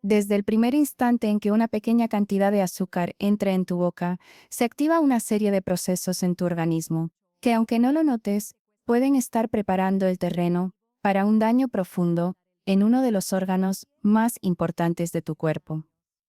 Desde el primer instante en que una pequeña cantidad de azúcar entra en tu boca, se activa una serie de procesos en tu organismo, que aunque no lo notes, pueden estar preparando el terreno para un daño profundo en uno de los órganos más importantes de tu cuerpo,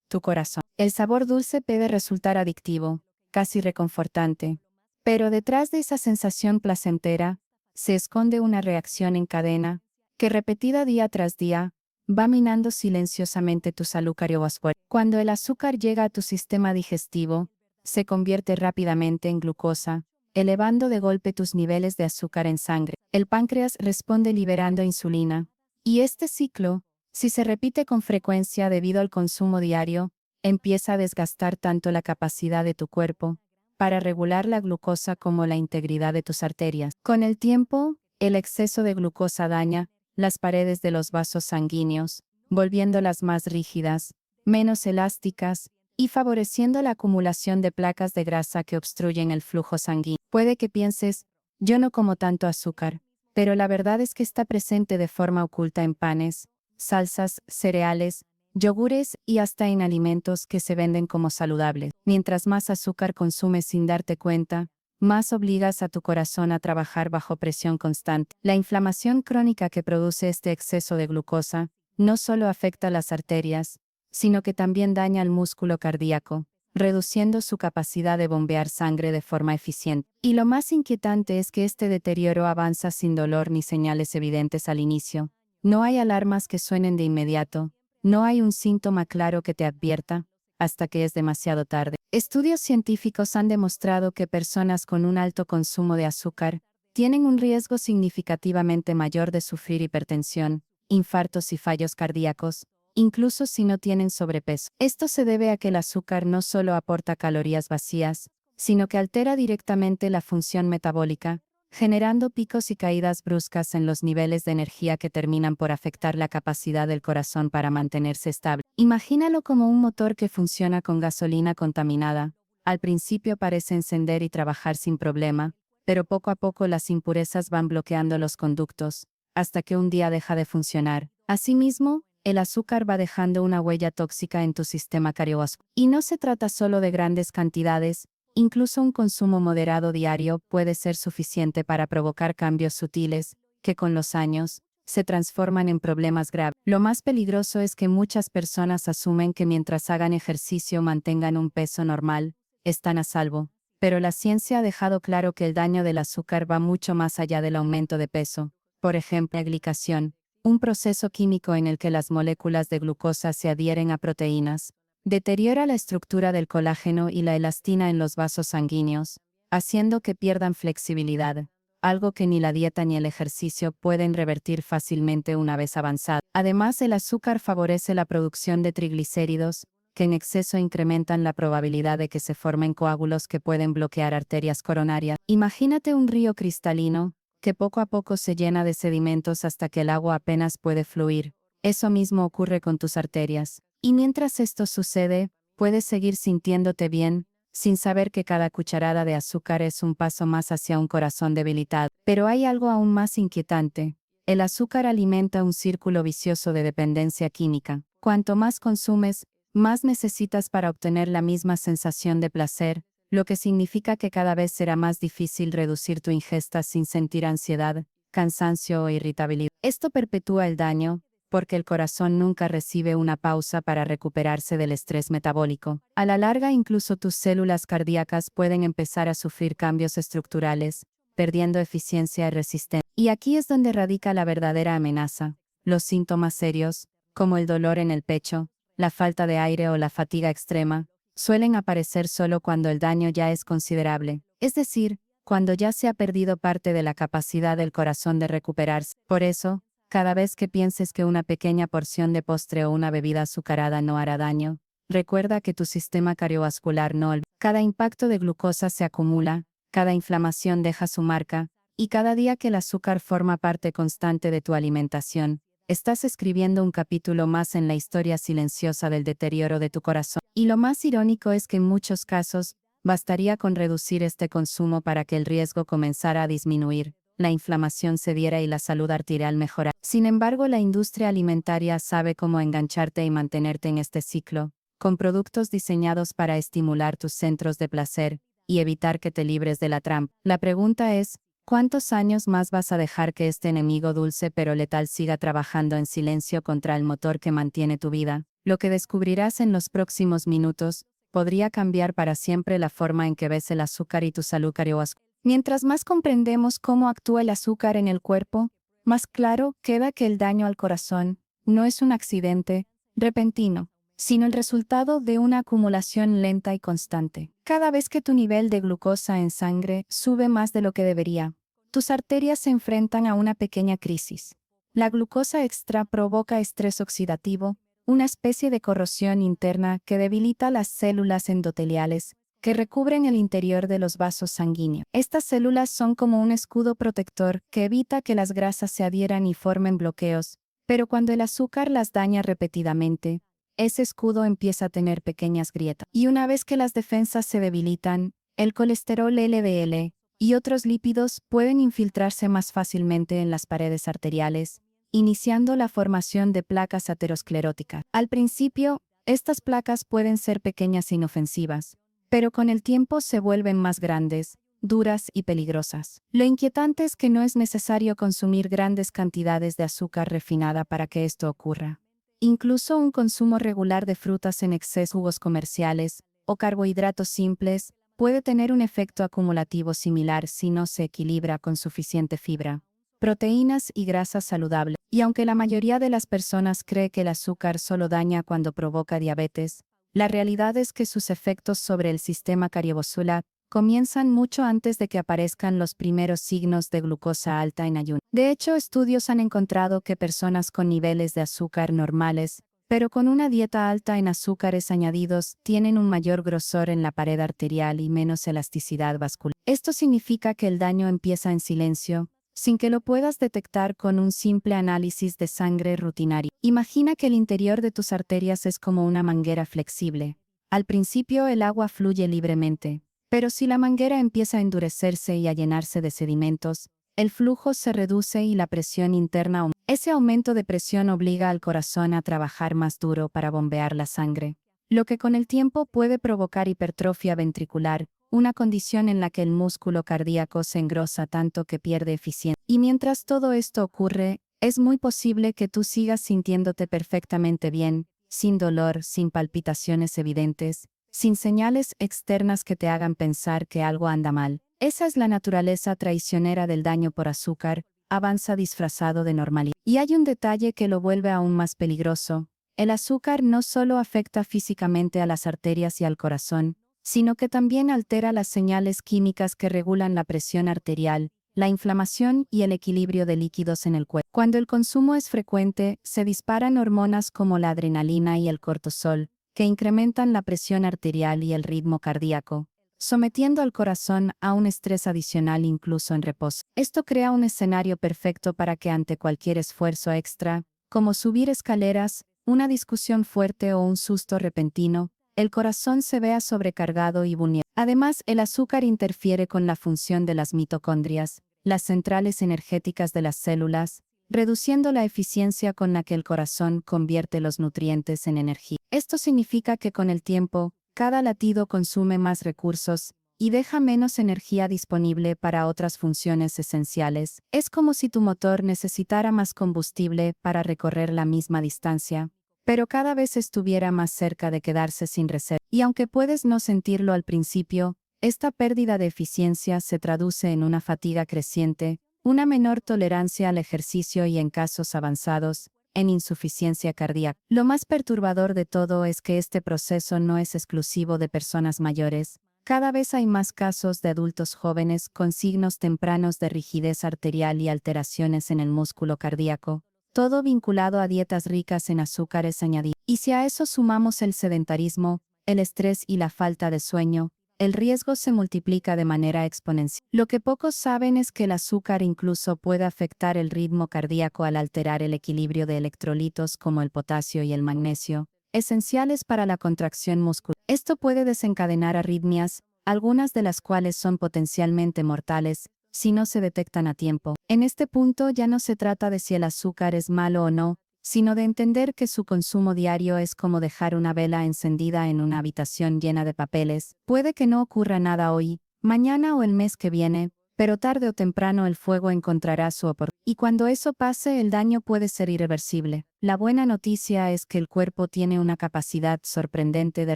tu corazón. El sabor dulce puede resultar adictivo, casi reconfortante, pero detrás de esa sensación placentera se esconde una reacción en cadena que, repetida día tras día, va minando silenciosamente tu salud cardiovascular. Cuando el azúcar llega a tu sistema digestivo, se convierte rápidamente en glucosa, elevando de golpe tus niveles de azúcar en sangre. El páncreas responde liberando insulina, y este ciclo, si se repite con frecuencia debido al consumo diario, empieza a desgastar tanto la capacidad de tu cuerpo para regular la glucosa como la integridad de tus arterias. Con el tiempo, el exceso de glucosa daña las paredes de los vasos sanguíneos, volviéndolas más rígidas, menos elásticas y favoreciendo la acumulación de placas de grasa que obstruyen el flujo sanguíneo. Puede que pienses, yo no como tanto azúcar, pero la verdad es que está presente de forma oculta en panes, salsas, cereales, yogures y hasta en alimentos que se venden como saludables. Mientras más azúcar consumes sin darte cuenta, más obligas a tu corazón a trabajar bajo presión constante. La inflamación crónica que produce este exceso de glucosa no solo afecta las arterias, sino que también daña el músculo cardíaco, reduciendo su capacidad de bombear sangre de forma eficiente. Y lo más inquietante es que este deterioro avanza sin dolor ni señales evidentes al inicio. No hay alarmas que suenen de inmediato, no hay un síntoma claro que te advierta, hasta que es demasiado tarde. Estudios científicos han demostrado que personas con un alto consumo de azúcar tienen un riesgo significativamente mayor de sufrir hipertensión, infartos y fallos cardíacos, incluso si no tienen sobrepeso. Esto se debe a que el azúcar no solo aporta calorías vacías, sino que altera directamente la función metabólica, generando picos y caídas bruscas en los niveles de energía que terminan por afectar la capacidad del corazón para mantenerse estable. Imagínalo como un motor que funciona con gasolina contaminada. Al principio parece encender y trabajar sin problema, pero poco a poco las impurezas van bloqueando los conductos, hasta que un día deja de funcionar. Asimismo, el azúcar va dejando una huella tóxica en tu sistema cardiovascular. Y no se trata solo de grandes cantidades. Incluso un consumo moderado diario puede ser suficiente para provocar cambios sutiles, que con los años, se transforman en problemas graves. Lo más peligroso es que muchas personas asumen que mientras hagan ejercicio o mantengan un peso normal, están a salvo. Pero la ciencia ha dejado claro que el daño del azúcar va mucho más allá del aumento de peso. Por ejemplo, la glicación, un proceso químico en el que las moléculas de glucosa se adhieren a proteínas, deteriora la estructura del colágeno y la elastina en los vasos sanguíneos, haciendo que pierdan flexibilidad, algo que ni la dieta ni el ejercicio pueden revertir fácilmente una vez avanzado. Además, el azúcar favorece la producción de triglicéridos, que en exceso incrementan la probabilidad de que se formen coágulos que pueden bloquear arterias coronarias. Imagínate un río cristalino, que poco a poco se llena de sedimentos hasta que el agua apenas puede fluir. Eso mismo ocurre con tus arterias. Y mientras esto sucede, puedes seguir sintiéndote bien, sin saber que cada cucharada de azúcar es un paso más hacia un corazón debilitado. Pero hay algo aún más inquietante. El azúcar alimenta un círculo vicioso de dependencia química. Cuanto más consumes, más necesitas para obtener la misma sensación de placer, lo que significa que cada vez será más difícil reducir tu ingesta sin sentir ansiedad, cansancio o irritabilidad. Esto perpetúa el daño, porque el corazón nunca recibe una pausa para recuperarse del estrés metabólico. A la larga, incluso tus células cardíacas pueden empezar a sufrir cambios estructurales, perdiendo eficiencia y resistencia. Y aquí es donde radica la verdadera amenaza. Los síntomas serios, como el dolor en el pecho, la falta de aire o la fatiga extrema, suelen aparecer solo cuando el daño ya es considerable, es decir, cuando ya se ha perdido parte de la capacidad del corazón de recuperarse. Por eso, cada vez que pienses que una pequeña porción de postre o una bebida azucarada no hará daño, recuerda que tu sistema cardiovascular no olvida. Cada impacto de glucosa se acumula, cada inflamación deja su marca, y cada día que el azúcar forma parte constante de tu alimentación, estás escribiendo un capítulo más en la historia silenciosa del deterioro de tu corazón. Y lo más irónico es que en muchos casos, bastaría con reducir este consumo para que el riesgo comenzara a disminuir. la inflamación cediera y la salud arterial mejorara. Sin embargo, la industria alimentaria sabe cómo engancharte y mantenerte en este ciclo, con productos diseñados para estimular tus centros de placer y evitar que te libres de la trampa. La pregunta es, ¿cuántos años más vas a dejar que este enemigo dulce pero letal siga trabajando en silencio contra el motor que mantiene tu vida? Lo que descubrirás en los próximos minutos podría cambiar para siempre la forma en que ves el azúcar y tu salud cardiovascular. Mientras más comprendemos cómo actúa el azúcar en el cuerpo, más claro queda que el daño al corazón no es un accidente repentino, sino el resultado de una acumulación lenta y constante. Cada vez que tu nivel de glucosa en sangre sube más de lo que debería, tus arterias se enfrentan a una pequeña crisis. La glucosa extra provoca estrés oxidativo, una especie de corrosión interna que debilita las células endoteliales, que recubren el interior de los vasos sanguíneos. Estas células son como un escudo protector que evita que las grasas se adhieran y formen bloqueos, pero cuando el azúcar las daña repetidamente, ese escudo empieza a tener pequeñas grietas. Y una vez que las defensas se debilitan, el colesterol LDL y otros lípidos pueden infiltrarse más fácilmente en las paredes arteriales, iniciando la formación de placas ateroscleróticas. Al principio, estas placas pueden ser pequeñas e inofensivas, pero con el tiempo se vuelven más grandes, duras y peligrosas. Lo inquietante es que no es necesario consumir grandes cantidades de azúcar refinada para que esto ocurra. Incluso un consumo regular de frutas en exceso, jugos comerciales o carbohidratos simples puede tener un efecto acumulativo similar si no se equilibra con suficiente fibra, proteínas y grasas saludables. Y aunque la mayoría de las personas cree que el azúcar solo daña cuando provoca diabetes, la realidad es que sus efectos sobre el sistema cardiovascular comienzan mucho antes de que aparezcan los primeros signos de glucosa alta en ayuno. De hecho, estudios han encontrado que personas con niveles de azúcar normales, pero con una dieta alta en azúcares añadidos, tienen un mayor grosor en la pared arterial y menos elasticidad vascular. Esto significa que el daño empieza en silencio, sin que lo puedas detectar con un simple análisis de sangre rutinario. Imagina que el interior de tus arterias es como una manguera flexible. Al principio el agua fluye libremente, pero si la manguera empieza a endurecerse y a llenarse de sedimentos, el flujo se reduce y la presión interna aumenta. Ese aumento de presión obliga al corazón a trabajar más duro para bombear la sangre, lo que con el tiempo puede provocar hipertrofia ventricular, una condición en la que el músculo cardíaco se engrosa tanto que pierde eficiencia. Y mientras todo esto ocurre, es muy posible que tú sigas sintiéndote perfectamente bien, sin dolor, sin palpitaciones evidentes, sin señales externas que te hagan pensar que algo anda mal. Esa es la naturaleza traicionera del daño por azúcar, avanza disfrazado de normalidad. Y hay un detalle que lo vuelve aún más peligroso. El azúcar no solo afecta físicamente a las arterias y al corazón, sino que también altera las señales químicas que regulan la presión arterial, la inflamación y el equilibrio de líquidos en el cuerpo. Cuando el consumo es frecuente, se disparan hormonas como la adrenalina y el cortisol, que incrementan la presión arterial y el ritmo cardíaco, sometiendo al corazón a un estrés adicional incluso en reposo. Esto crea un escenario perfecto para que ante cualquier esfuerzo extra, como subir escaleras, una discusión fuerte o un susto repentino, el corazón se vea sobrecargado y vulnerable. Además, el azúcar interfiere con la función de las mitocondrias, las centrales energéticas de las células, reduciendo la eficiencia con la que el corazón convierte los nutrientes en energía. Esto significa que con el tiempo, cada latido consume más recursos y deja menos energía disponible para otras funciones esenciales. Es como si tu motor necesitara más combustible para recorrer la misma distancia, pero cada vez estuviera más cerca de quedarse sin reserva. Y aunque puedes no sentirlo al principio, esta pérdida de eficiencia se traduce en una fatiga creciente, una menor tolerancia al ejercicio y en casos avanzados, en insuficiencia cardíaca. Lo más perturbador de todo es que este proceso no es exclusivo de personas mayores. Cada vez hay más casos de adultos jóvenes con signos tempranos de rigidez arterial y alteraciones en el músculo cardíaco, todo vinculado a dietas ricas en azúcares añadidos. Y si a eso sumamos el sedentarismo, el estrés y la falta de sueño, el riesgo se multiplica de manera exponencial. Lo que pocos saben es que el azúcar incluso puede afectar el ritmo cardíaco al alterar el equilibrio de electrolitos como el potasio y el magnesio, esenciales para la contracción muscular. Esto puede desencadenar arritmias, algunas de las cuales son potencialmente mortales, si no se detectan a tiempo. En este punto ya no se trata de si el azúcar es malo o no, sino de entender que su consumo diario es como dejar una vela encendida en una habitación llena de papeles. Puede que no ocurra nada hoy, mañana o el mes que viene, pero tarde o temprano el fuego encontrará su oportunidad. Y cuando eso pase, el daño puede ser irreversible. La buena noticia es que el cuerpo tiene una capacidad sorprendente de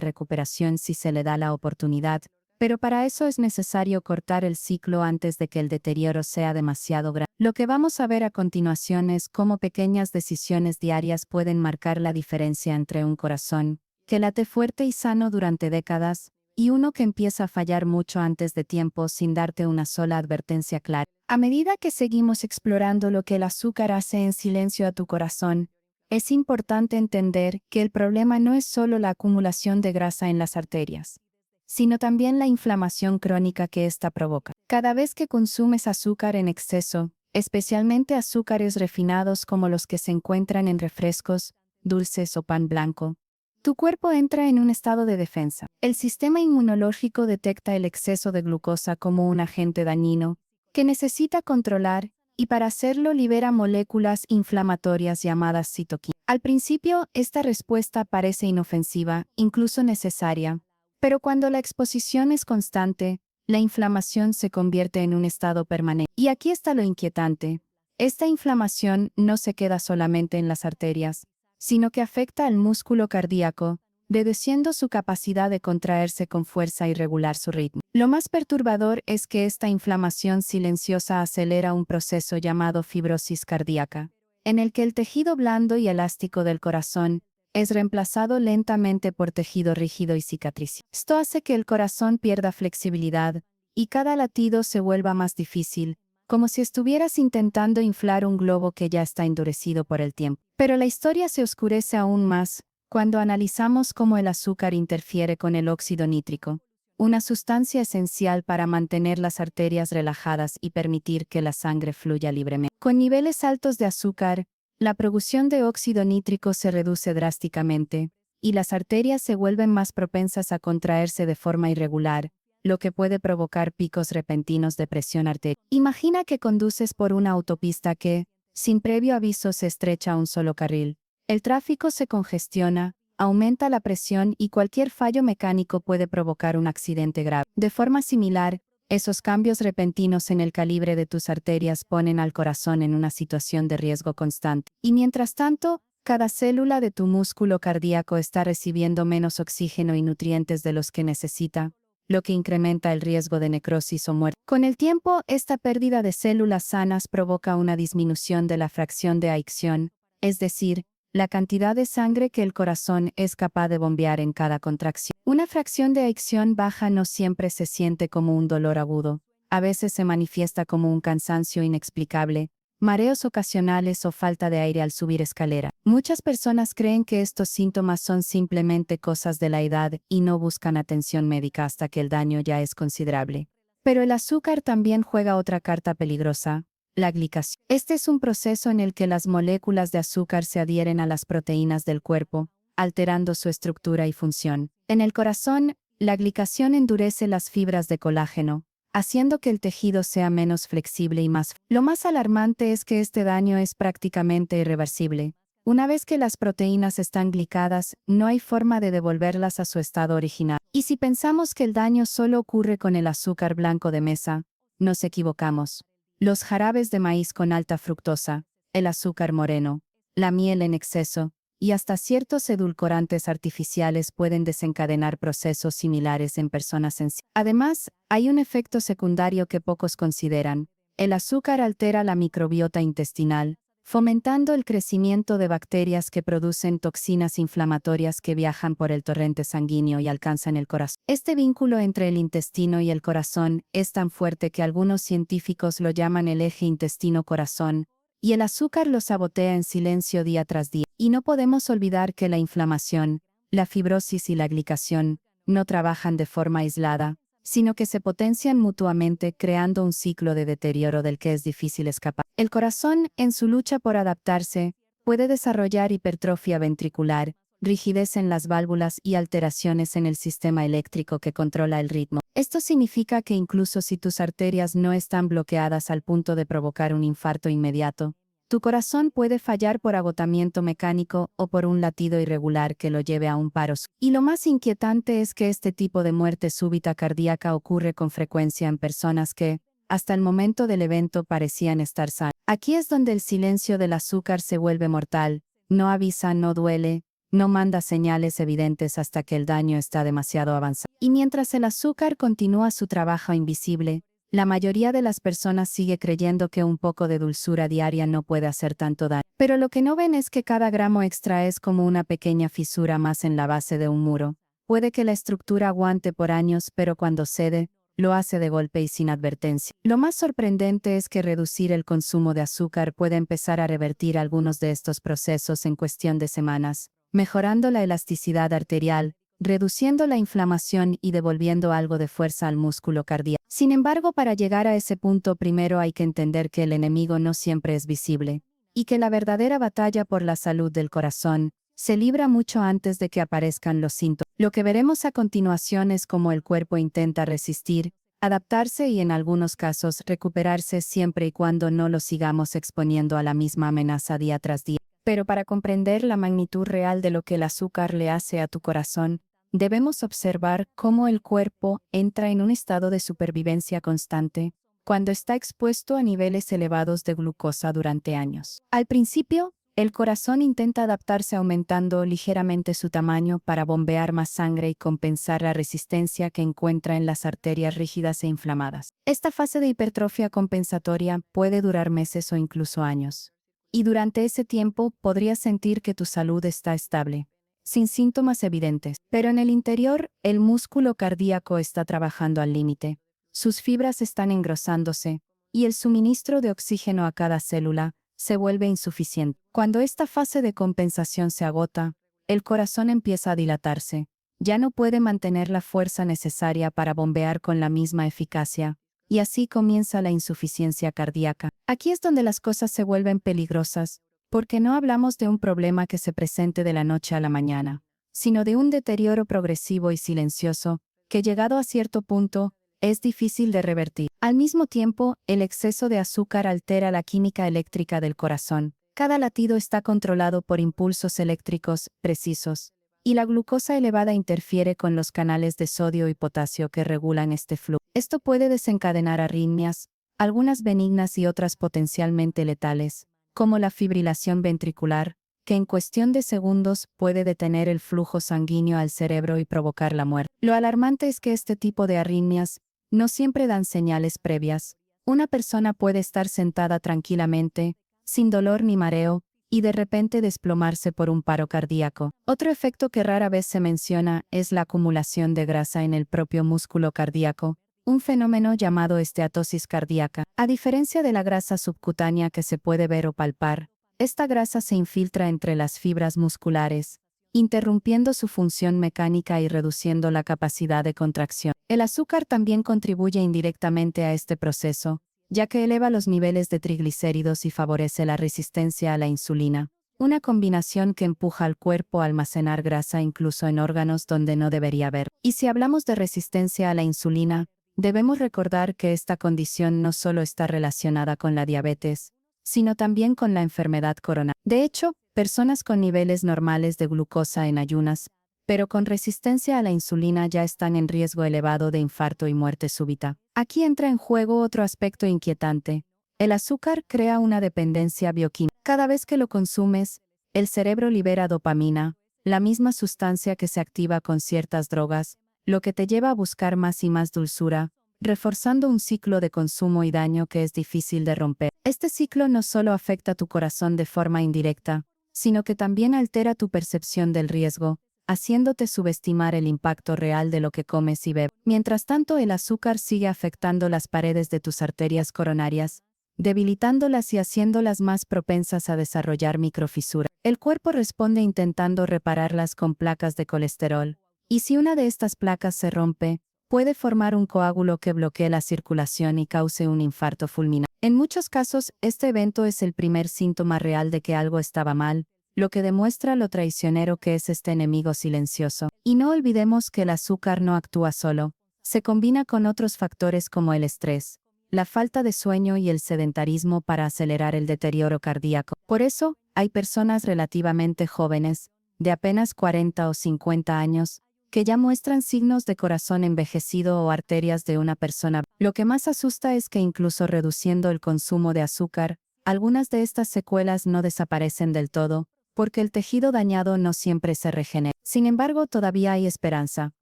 recuperación si se le da la oportunidad, pero para eso es necesario cortar el ciclo antes de que el deterioro sea demasiado grande. Lo que vamos a ver a continuación es cómo pequeñas decisiones diarias pueden marcar la diferencia entre un corazón que late fuerte y sano durante décadas y uno que empieza a fallar mucho antes de tiempo sin darte una sola advertencia clara. A medida que seguimos explorando lo que el azúcar hace en silencio a tu corazón, es importante entender que el problema no es solo la acumulación de grasa en las arterias, sino también la inflamación crónica que ésta provoca. Cada vez que consumes azúcar en exceso, especialmente azúcares refinados como los que se encuentran en refrescos, dulces o pan blanco, tu cuerpo entra en un estado de defensa. El sistema inmunológico detecta el exceso de glucosa como un agente dañino que necesita controlar y para hacerlo libera moléculas inflamatorias llamadas citoquinas. Al principio, esta respuesta parece inofensiva, incluso necesaria, pero cuando la exposición es constante, la inflamación se convierte en un estado permanente. Y aquí está lo inquietante. Esta inflamación no se queda solamente en las arterias, sino que afecta al músculo cardíaco, reduciendo su capacidad de contraerse con fuerza y regular su ritmo. Lo más perturbador es que esta inflamación silenciosa acelera un proceso llamado fibrosis cardíaca, en el que el tejido blando y elástico del corazón es reemplazado lentamente por tejido rígido y cicatriz. Esto hace que el corazón pierda flexibilidad y cada latido se vuelva más difícil, como si estuvieras intentando inflar un globo que ya está endurecido por el tiempo. Pero la historia se oscurece aún más cuando analizamos cómo el azúcar interfiere con el óxido nítrico, una sustancia esencial para mantener las arterias relajadas y permitir que la sangre fluya libremente. Con niveles altos de azúcar, la producción de óxido nítrico se reduce drásticamente, y las arterias se vuelven más propensas a contraerse de forma irregular, lo que puede provocar picos repentinos de presión arterial. Imagina que conduces por una autopista que, sin previo aviso, se estrecha a un solo carril. El tráfico se congestiona, aumenta la presión y cualquier fallo mecánico puede provocar un accidente grave. De forma similar, esos cambios repentinos en el calibre de tus arterias ponen al corazón en una situación de riesgo constante. Y mientras tanto, cada célula de tu músculo cardíaco está recibiendo menos oxígeno y nutrientes de los que necesita, lo que incrementa el riesgo de necrosis o muerte. Con el tiempo, esta pérdida de células sanas provoca una disminución de la fracción de acción, es decir, la cantidad de sangre que el corazón es capaz de bombear en cada contracción. Una fracción de acción baja no siempre se siente como un dolor agudo, a veces se manifiesta como un cansancio inexplicable, mareos ocasionales o falta de aire al subir escalera. Muchas personas creen que estos síntomas son simplemente cosas de la edad y no buscan atención médica hasta que el daño ya es considerable. Pero el azúcar también juega otra carta peligrosa: la glicación. Este es un proceso en el que las moléculas de azúcar se adhieren a las proteínas del cuerpo, alterando su estructura y función. En el corazón, la glicación endurece las fibras de colágeno, haciendo que el tejido sea menos flexible y más. Lo más alarmante es que este daño es prácticamente irreversible. Una vez que las proteínas están glicadas, no hay forma de devolverlas a su estado original. Y si pensamos que el daño solo ocurre con el azúcar blanco de mesa, nos equivocamos. Los jarabes de maíz con alta fructosa, el azúcar moreno, la miel en exceso, y hasta ciertos edulcorantes artificiales pueden desencadenar procesos similares en personas sensibles. Además, hay un efecto secundario que pocos consideran. El azúcar altera la microbiota intestinal, fomentando el crecimiento de bacterias que producen toxinas inflamatorias que viajan por el torrente sanguíneo y alcanzan el corazón. Este vínculo entre el intestino y el corazón es tan fuerte que algunos científicos lo llaman el eje intestino-corazón, y el azúcar lo sabotea en silencio día tras día. Y no podemos olvidar que la inflamación, la fibrosis y la glicación no trabajan de forma aislada, sino que se potencian mutuamente creando un ciclo de deterioro del que es difícil escapar. El corazón, en su lucha por adaptarse, puede desarrollar hipertrofia ventricular, rigidez en las válvulas y alteraciones en el sistema eléctrico que controla el ritmo. Esto significa que incluso si tus arterias no están bloqueadas al punto de provocar un infarto inmediato, tu corazón puede fallar por agotamiento mecánico o por un latido irregular que lo lleve a un paro. Y lo más inquietante es que este tipo de muerte súbita cardíaca ocurre con frecuencia en personas que, hasta el momento del evento, parecían estar sanas. Aquí es donde el silencio del azúcar se vuelve mortal. No avisa, no duele, no manda señales evidentes hasta que el daño está demasiado avanzado. Y mientras el azúcar continúa su trabajo invisible, la mayoría de las personas sigue creyendo que un poco de dulzura diaria no puede hacer tanto daño. Pero lo que no ven es que cada gramo extra es como una pequeña fisura más en la base de un muro. Puede que la estructura aguante por años, pero cuando cede, lo hace de golpe y sin advertencia. Lo más sorprendente es que reducir el consumo de azúcar puede empezar a revertir algunos de estos procesos en cuestión de semanas, mejorando la elasticidad arterial, reduciendo la inflamación y devolviendo algo de fuerza al músculo cardíaco. Sin embargo, para llegar a ese punto primero hay que entender que el enemigo no siempre es visible, y que la verdadera batalla por la salud del corazón se libra mucho antes de que aparezcan los síntomas. Lo que veremos a continuación es cómo el cuerpo intenta resistir, adaptarse y en algunos casos recuperarse siempre y cuando no lo sigamos exponiendo a la misma amenaza día tras día. Pero para comprender la magnitud real de lo que el azúcar le hace a tu corazón, debemos observar cómo el cuerpo entra en un estado de supervivencia constante cuando está expuesto a niveles elevados de glucosa durante años. Al principio, el corazón intenta adaptarse aumentando ligeramente su tamaño para bombear más sangre y compensar la resistencia que encuentra en las arterias rígidas e inflamadas. Esta fase de hipertrofia compensatoria puede durar meses o incluso años. Y durante ese tiempo podrías sentir que tu salud está estable, sin síntomas evidentes. Pero en el interior, el músculo cardíaco está trabajando al límite. Sus fibras están engrosándose, y el suministro de oxígeno a cada célula se vuelve insuficiente. Cuando esta fase de compensación se agota, el corazón empieza a dilatarse. Ya no puede mantener la fuerza necesaria para bombear con la misma eficacia, y así comienza la insuficiencia cardíaca. Aquí es donde las cosas se vuelven peligrosas, porque no hablamos de un problema que se presente de la noche a la mañana, sino de un deterioro progresivo y silencioso, que llegado a cierto punto, es difícil de revertir. Al mismo tiempo, el exceso de azúcar altera la química eléctrica del corazón. Cada latido está controlado por impulsos eléctricos precisos, y la glucosa elevada interfiere con los canales de sodio y potasio que regulan este flujo. Esto puede desencadenar arritmias, algunas benignas y otras potencialmente letales, como la fibrilación ventricular, que en cuestión de segundos puede detener el flujo sanguíneo al cerebro y provocar la muerte. Lo alarmante es que este tipo de arritmias no siempre dan señales previas. Una persona puede estar sentada tranquilamente, sin dolor ni mareo, y de repente desplomarse por un paro cardíaco. Otro efecto que rara vez se menciona es la acumulación de grasa en el propio músculo cardíaco, un fenómeno llamado esteatosis cardíaca. A diferencia de la grasa subcutánea que se puede ver o palpar, esta grasa se infiltra entre las fibras musculares, interrumpiendo su función mecánica y reduciendo la capacidad de contracción. El azúcar también contribuye indirectamente a este proceso, ya que eleva los niveles de triglicéridos y favorece la resistencia a la insulina, una combinación que empuja al cuerpo a almacenar grasa incluso en órganos donde no debería haber. Y si hablamos de resistencia a la insulina, debemos recordar que esta condición no solo está relacionada con la diabetes, sino también con la enfermedad coronaria. De hecho, personas con niveles normales de glucosa en ayunas, pero con resistencia a la insulina ya están en riesgo elevado de infarto y muerte súbita. Aquí entra en juego otro aspecto inquietante. El azúcar crea una dependencia bioquímica. Cada vez que lo consumes, el cerebro libera dopamina, la misma sustancia que se activa con ciertas drogas, lo que te lleva a buscar más y más dulzura, reforzando un ciclo de consumo y daño que es difícil de romper. Este ciclo no solo afecta tu corazón de forma indirecta, sino que también altera tu percepción del riesgo, haciéndote subestimar el impacto real de lo que comes y bebes. Mientras tanto, el azúcar sigue afectando las paredes de tus arterias coronarias, debilitándolas y haciéndolas más propensas a desarrollar microfisuras. El cuerpo responde intentando repararlas con placas de colesterol, y si una de estas placas se rompe, puede formar un coágulo que bloquee la circulación y cause un infarto fulminante. En muchos casos, este evento es el primer síntoma real de que algo estaba mal, lo que demuestra lo traicionero que es este enemigo silencioso. Y no olvidemos que el azúcar no actúa solo, se combina con otros factores como el estrés, la falta de sueño y el sedentarismo para acelerar el deterioro cardíaco. Por eso, hay personas relativamente jóvenes, de apenas 40 o 50 años, que ya muestran signos de corazón envejecido o arterias de una persona. Lo que más asusta es que incluso reduciendo el consumo de azúcar, algunas de estas secuelas no desaparecen del todo, porque el tejido dañado no siempre se regenera. Sin embargo, todavía hay esperanza.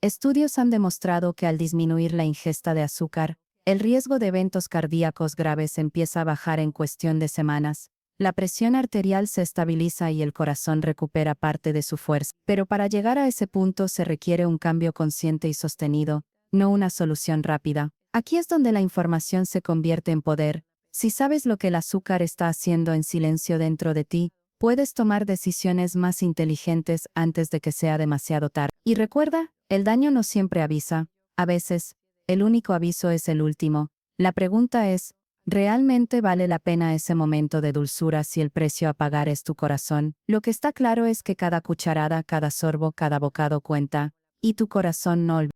Estudios han demostrado que al disminuir la ingesta de azúcar, el riesgo de eventos cardíacos graves empieza a bajar en cuestión de semanas. La presión arterial se estabiliza y el corazón recupera parte de su fuerza. Pero para llegar a ese punto se requiere un cambio consciente y sostenido, no una solución rápida. Aquí es donde la información se convierte en poder. Si sabes lo que el azúcar está haciendo en silencio dentro de ti, puedes tomar decisiones más inteligentes antes de que sea demasiado tarde. Y recuerda, el daño no siempre avisa. A veces, el único aviso es el último. La pregunta es, ¿realmente vale la pena ese momento de dulzura si el precio a pagar es tu corazón? Lo que está claro es que cada cucharada, cada sorbo, cada bocado cuenta, y tu corazón no olvida.